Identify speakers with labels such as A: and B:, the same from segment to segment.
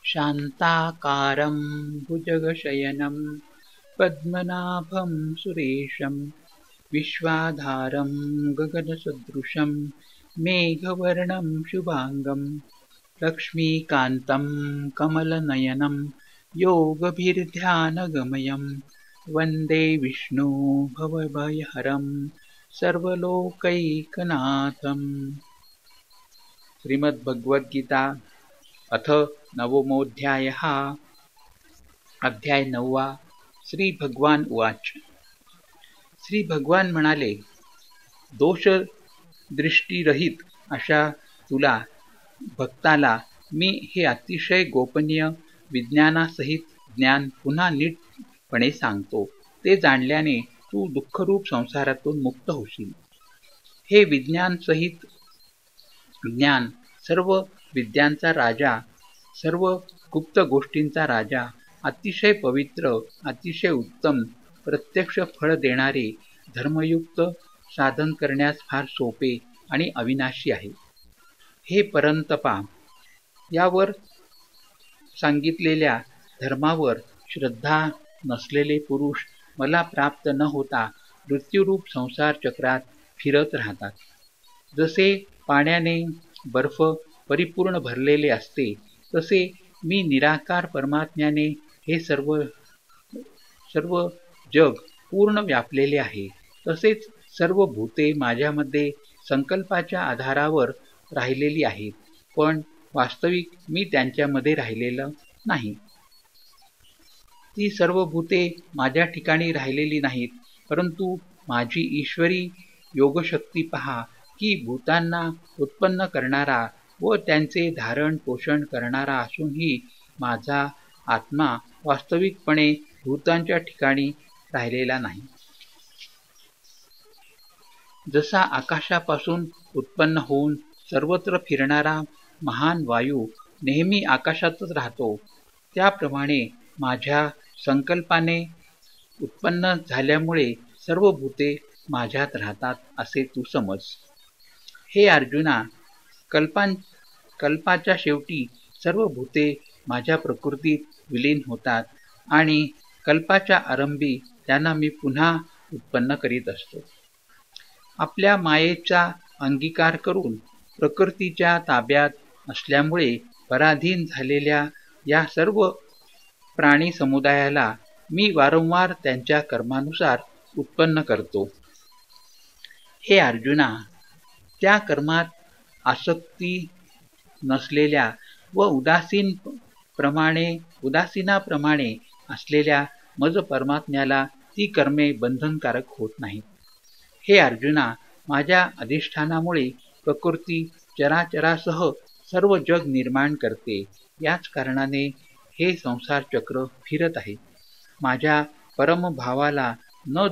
A: शान्ताकारं भुजगशयनं पद्मनाभं सुरेशं विश्वाधारं गगनसदृशं मेघवर्णं शुभांगं लक्ष्मीकान्तं कमलनयनं योगभिर्ध्यानगमयं वन्दे विष्णु भवभयहरं सर्वलोकैकनाथम्। श्रीमद्भगवद्गीता अथ नवमोऽध्यायः। अध्याय 9. श्री भगवान उवाच। श्री भगवान म्हणाले, दोष दृष्टीरहित अशा तुला भक्ताला मी हे अतिशय गोपनीय विज्ञानासहित ज्ञान पुन्हा नीटपणे सांगतो। ते जाणल्याने तू दुःखरूप संसारातून मुक्त होशील। हे विज्ञान सहित ज्ञान सर्व विद्यांचा राजा, सर्व गुप्त गोष्टींचा राजा, अतिशय पवित्र, अतिशय उत्तम, प्रत्यक्ष फळ देणारे, धर्मयुक्त, साधन करण्यास फार सोपे आणि अविनाशी आहे। हे परंतपा, यावर सांगितलेल्या धर्मावर श्रद्धा नसलेले पुरुष मला प्राप्त न होता मृत्यूरूप संसार चक्रात फिरत राहतात। जसे पाण्याने बर्फ परिपूर्ण भरलेले असते, तसे मी निराकार परमात्म्याने हे सर्व जग पूर्ण व्यापलेले आहे। तसेच सर्व भूते माझ्यामध्ये संकल्पाच्या आधारावर राहिलेली आहेत, पण वास्तविक मी त्यांच्यामध्ये राहिलेलं नाही। ती सर्व भूते माझ्या ठिकाणी राहिलेली नाहीत, परंतु माझी ईश्वरी योगशक्ती पहा की भूतांना उत्पन्न करणारा व त्यांचे धारण पोषण करणारा असूनही माझा आत्मा वास्तविकपणे भूतांच्या ठिकाणी राहिलेला नाही। जसा आकाशापासून उत्पन्न होऊन सर्वत्र फिरणारा महान वायू नेहमी आकाशातच राहतो, त्याप्रमाणे माझ्या संकल्पाने उत्पन्न झाल्यामुळे सर्व भूते माझ्यात राहतात असे तू समज। हे अर्जुना, कल्पाच्या शेवटी सर्व भूते माझ्या प्रकृतीत विलीन होतात आणि कल्पाच्या आरंभी त्यांना मी पुन्हा उत्पन्न करीत असतो। आपल्या मायेचा अंगीकार करून प्रकृतीच्या ताब्यात असल्यामुळे पराधीन झालेल्या या सर्व प्राणी समुदायाला मी वारंवार त्यांच्या कर्मानुसार उत्पन्न करतो। हे अर्जुना, त्या कर्मात आसक्ती नसलेल्या व उदासीनाप्रमाणे असलेल्या मज परमात्म्याला ती कर्मे बंधनकारक होत नाहीत। हे अर्जुना, माझ्या अधिष्ठानामुळे प्रकृती चराचरासह सर्व जग निर्माण करते, याच कारणाने हे संसार चक्र फिरत आहे। माझ्या परमभावाला न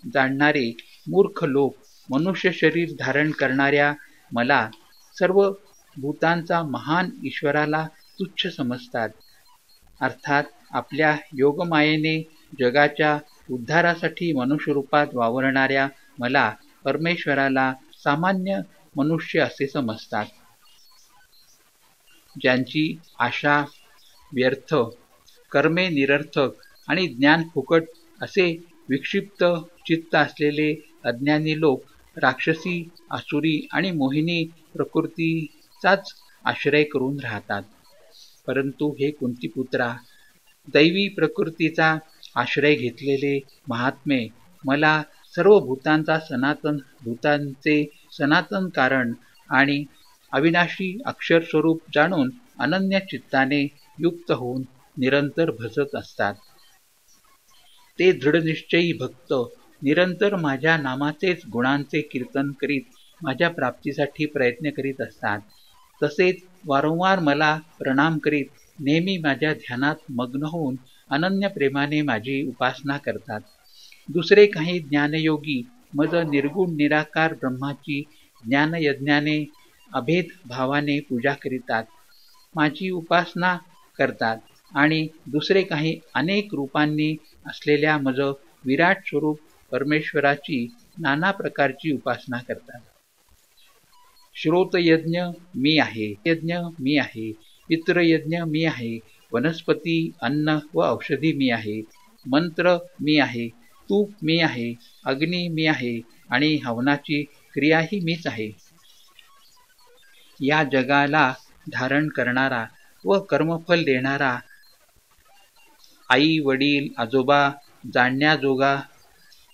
A: जाणणारे मूर्ख लोक मनुष्य शरीर धारण करणाऱ्या मला, सर्व भूतांचा महान ईश्वराला तुच्छ समजतात। अर्थात आपल्या योगमायेने जगाच्या उद्धारासाठी मनुष्यरूपात वावरणाऱ्या मला, परमेश्वराला सामान्य मनुष्य असे समजतात। ज्यांची आशा व्यर्थ, कर्मे निरर्थक आणि ज्ञान फुकट असे विक्षिप्त चित्त असलेले अज्ञानी लोक राक्षसी, आसुरी आणि मोहिनी प्रकृतीचाच आश्रय करून राहतात। परंतु हे कुंतीपुत्रा, दैवी प्रकृतीचा आश्रय घेतलेले महात्मे मला सर्व भूतांचे सनातन कारण आणि अविनाशी अक्षर स्वरूप जाणून अनन्य चित्ताने युक्त होऊन निरंतर भजत असतात। ते दृढनिश्चयी भक्त निरंतर माझ्या नामाचेच गुणांचे कीर्तन करीत माझ्या प्राप्तीसाठी प्रयत्न करीत असतात। तसेच वारंवार मला प्रणाम करीत नेहमी माझ्या ध्यानात मग्न होऊन अनन्य प्रेमाने माझी उपासना करतात। दुसरे काही ज्ञानयोगी मज निर्गुण निराकार ब्रह्माची ज्ञानयज्ञाने अभेद भावाने पूजा करीतात, माझी उपासना करतात आणि दुसरे काही अनेक रूपांनी असलेल्या मज विराट स्वरूप परमेश्वराची नाना प्रकारची उपासना करतात। श्रोतयज्ञ मी आहे, यज्ञ मी आहे, पितृयज्ञ मी आहे, वनस्पती अन्न व औषधी मी आहे, मंत्र मी आहे, तूप मी आहे, अग्नी मी आहे आणि हवनाची क्रियाही मीच आहे. या जगाला धारण करणारा व कर्मफल देणारा आई वडील आजोबा जाणण्याजोगा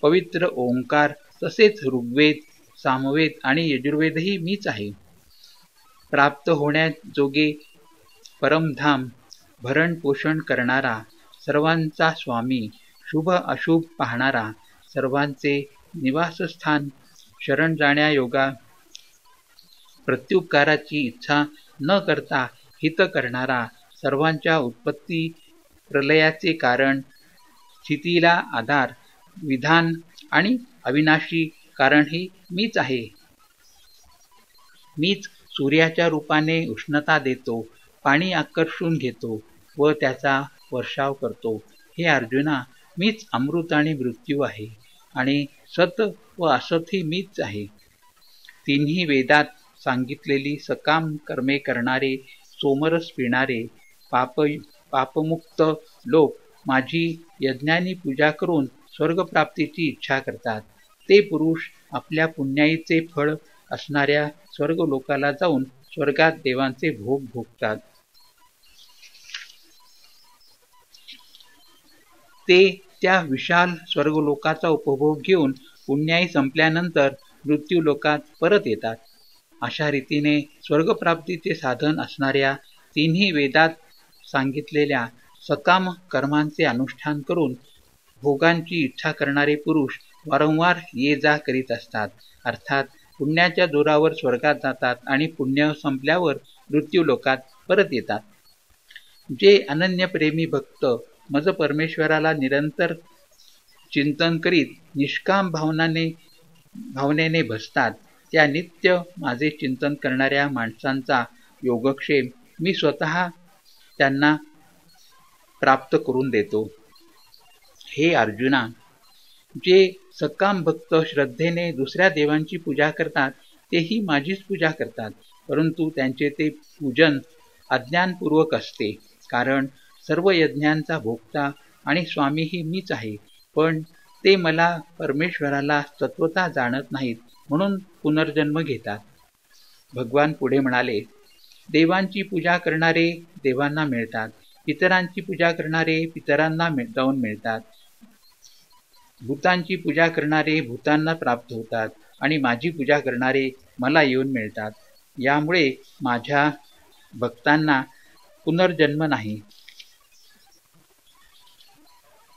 A: पवित्र ओंकार तसेच ऋग्वेद सामवेद आणि यजुर्वेदही मीच आहे. प्राप्त होण्याजोगे परमधाम भरण पोषण करणारा सर्वांचा स्वामी शुभ अशुभ पाहणारा सर्वांचे निवासस्थान शरण जाण्यायोगा प्रत्युपकाराची इच्छा न करता हित करणारा सर्वांच्या उत्पत्ती प्रलयाचे कारण स्थितीला आधार विधान आणि अविनाशी कारणही मीच आहे. मीच सूर्याच्या रूपाने उष्णता देतो, पाणी आकर्षून घेतो व त्याचा वर्षाव करतो. हे अर्जुना, मीच अमृत आणि मृत्यू आहे आणि सत व असतही मीच आहे. तिन्ही वेदात सांगितलेली सकाम कर्मे करणारे सोमरस पिणारे पापमुक्त लोक माझी यज्ञानी पूजा करून स्वर्गप्राप्तीची इच्छा करतात. ते पुरुष आपल्या पुण्याईचे फळ असणाऱ्या स्वर्गलोकाला जाऊन स्वर्गात देवांचे भोग भोगतात. ते त्या विशाल स्वर्गलोकाचा उपभोग घेऊन पुण्याई संपल्यानंतर मृत्यूलोकात परत येतात. अशा रीतीने स्वर्गप्राप्तीचे साधन असणाऱ्या तिन्ही वेदात सांगितलेल्या सकाम कर्मांचे अनुष्ठान करून भोगांची इच्छा करणारे पुरुष वारंवार ये जा करीत असतात. अर्थात पुण्याच्या जोरावर स्वर्गात जातात आणि पुण्य संपल्यावर मृत्यूलोकात परत येतात. जे अनन्यप्रेमी भक्त मज परमेश्वराला निरंतर चिंतन करीत निष्काम भावनेने भजतात, त्या नित्य माझे चिंतन करणाऱ्या माणसांचा योगक्षेम मी स्वतः त्यांना प्राप्त करून देतो. हे अर्जुना, जे सकाम भक्त श्रद्धेने दुसऱ्या देवांची पूजा करतात तेही माझीच पूजा करतात, परंतु त्यांचे ते पूजन अज्ञानपूर्वक असते. कारण सर्व यज्ञांचा भोक्ता आणि स्वामीही मीच आहे, पण ते मला परमेश्वराला तत्वता जाणत नाहीत म्हणून पुनर्जन्म घेतात. भगवान पुढे म्हणाले, देवांची पूजा करणारे देवांना मिळतात, पितरांची पूजा करणारे पितरांना जाऊन मिळतात, भूतांची पूजा करणारे भूतांना प्राप्त होतात आणि माझी पूजा करणारे मला येऊन मिळतात. यामुळे माझ्या भक्तांना पुनर्जन्म नाही.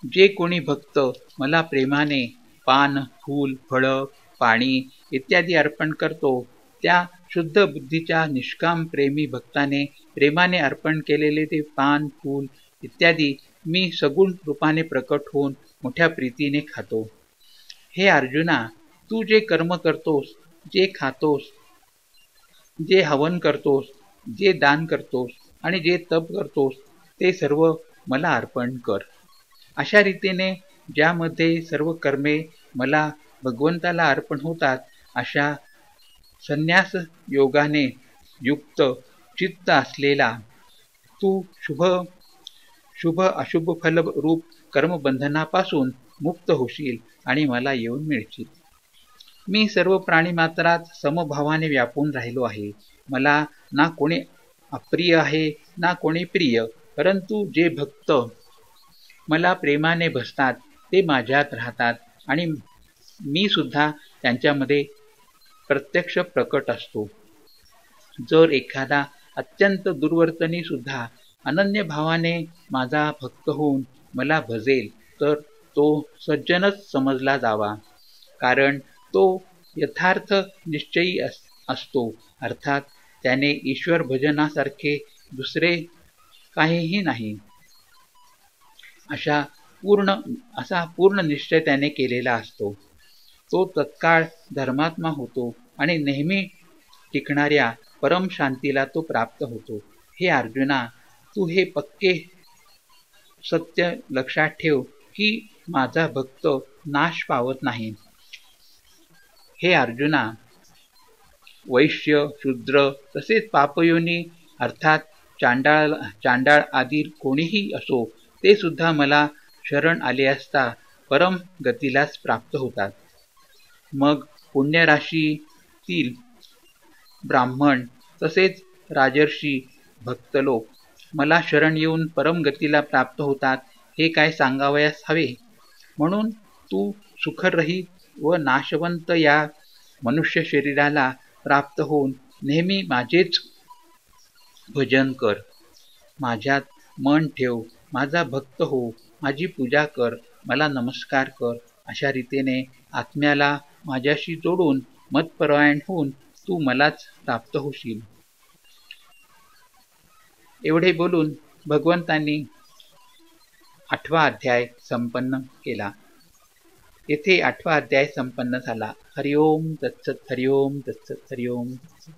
A: जे कोणी भक्त मला प्रेमाने पान फूल फळं पाणी इत्यादी अर्पण करतो, त्या शुद्ध बुद्धीच्या निष्काम प्रेमी भक्ताने प्रेमाने अर्पण केलेले ते पान फूल इत्यादी मी सगुण रूपाने प्रकट होऊन मोठ्या प्रीतीने खातो. हे अर्जुना, तू जे कर्म करतोस, जे खातोस, जे हवन करतोस, जे दान करतोस आणि जे तप करतोस ते सर्व मला अर्पण कर. अशा रीतीने ज्यामध्ये सर्व कर्मे मला भगवंताला अर्पण होतात, अशा संन्यास योगाने युक्त चित्त असलेला तू शुभ अशुभ फल रूप कर्मबंधनापासून मुक्त होशील आणि मला येऊन मिळशील. मी सर्व प्राणीमात्रात समभावाने व्यापून राहिलो आहे. मला ना कोणी अप्रिय आहे ना कोणी प्रिय, परंतु जे भक्त मला प्रेमाने भजतात ते माझ्यात राहतात आणि मी सुद्धा त्यांच्यामध्ये प्रत्यक्ष प्रकट असतो. जर एखादा अत्यंत दुर्वर्तनी सुद्धा अनन्य भावाने माझा भक्त होऊन मला भजेल तर तो सज्जनच समजला जावा, कारण तो यथार्थ निश्चयी असतो. अर्थात त्याने ईश्वर भजनासारखे दुसरे काहीही नाही असा पूर्ण निश्चय त्याने केलेला असतो. तो तत्काळ धर्मात्मा होतो आणि नेहमी टिकणाऱ्या परम शांतीला तो प्राप्त होतो. हे अर्जुना, तू हे पक्के सत्य लक्षात ठेव की माझा भक्त नाश पावत नाही. हे अर्जुना, वैश्य, शूद्र तसेच पापयोनी अर्थात चांडाळ आदी कोणीही असो, ते सुद्धा मला शरण आले असता परम गतीलाच प्राप्त होतात. मग पुण्यराशीतील ब्राह्मण तसेच राजर्षी भक्तलोक मला शरण येऊन परमगतीला प्राप्त होतात, हे काय सांगावयास हवे. म्हणून तू सुखरहित व नाशवंत या मनुष्य शरीराला प्राप्त होऊन नेहमी माझेच भजन कर, माझ्यात मन ठेव, माझा भक्त हो, माझी पूजा कर, मला नमस्कार कर. अशा रीतीने आत्म्याला माझ्याशी जोडून मतपरायण होऊन तू मलाच प्राप्त होशील. एवढे बोलून भगवंतांनी 8वा अध्याय संपन्न केला. येथे 8वा अध्याय संपन्न झाला. हरिओम तत्सत, हरिओम तत्सत, हरिओम तत्सत.